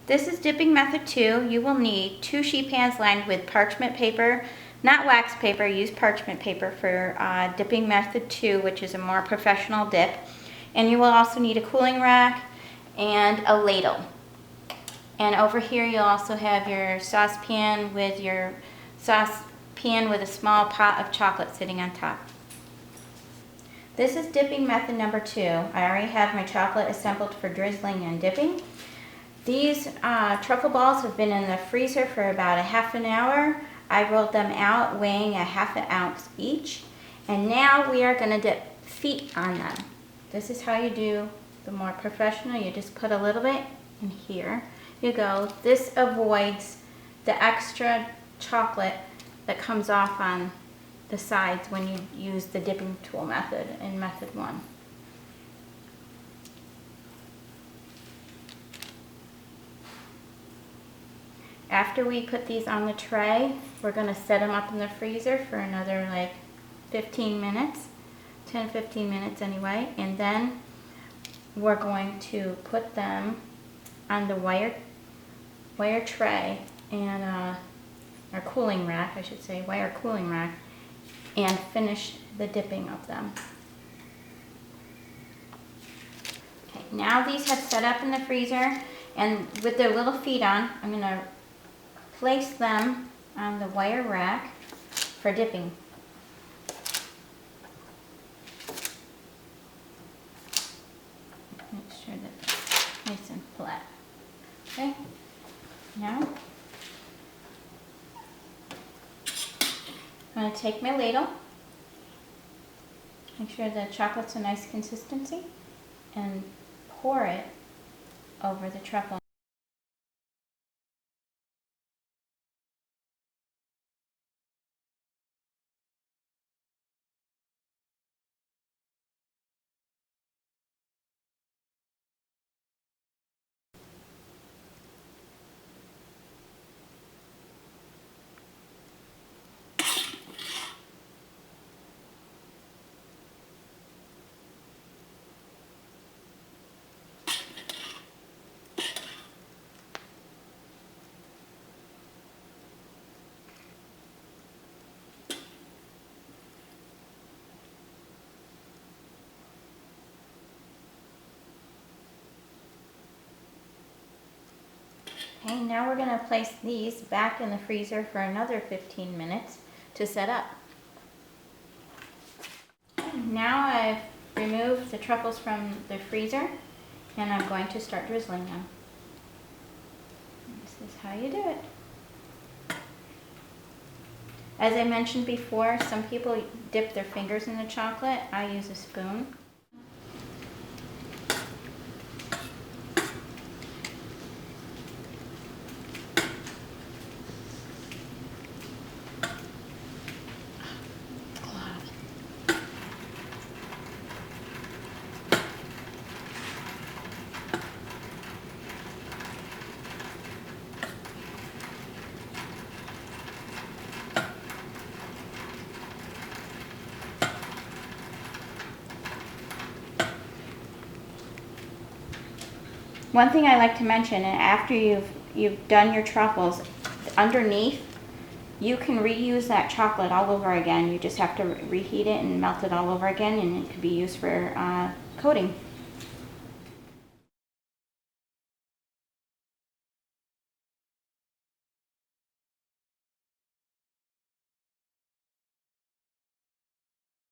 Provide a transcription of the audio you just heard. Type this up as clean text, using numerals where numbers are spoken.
This is dipping method 2. You will need 2 sheet pans lined with parchment paper, not wax paper. Use parchment paper for dipping method 2, which is a more professional dip. And you will also need a cooling rack and a ladle. And over here you'll also have your saucepan with a small pot of chocolate sitting on top. This is dipping method number 2. I already have my chocolate assembled for drizzling and dipping. These truffle balls have been in the freezer for about a half an hour. I rolled them out weighing a half an ounce each. And now we are going to dip feet on them. This is how you do the more professional. You just put a little bit in here. You go. This avoids the extra chocolate that comes off on the sides when you use the dipping tool method in method 1. After we put these on the tray, we're going to set them up in the freezer for another like 15 minutes, 10-15 minutes anyway, and then we're going to put them on the wire tray and or cooling rack, I should say, wire cooling rack, and finish the dipping of them. Okay, now these have set up in the freezer, and with their little feet on, I'm going to place them on the wire rack for dipping. Make sure that it's nice and flat. Okay, now I'm going to take my ladle, make sure the chocolate's a nice consistency, and pour it over the truffle. Okay, now we're going to place these back in the freezer for another 15 minutes to set up. Now I've removed the truffles from the freezer and I'm going to start drizzling them. This is how you do it. As I mentioned before, some people dip their fingers in the chocolate. I use a spoon. One thing I like to mention, and after you've done your truffles, underneath you can reuse that chocolate all over again. You just have to reheat it and melt it all over again, and it can be used for coating.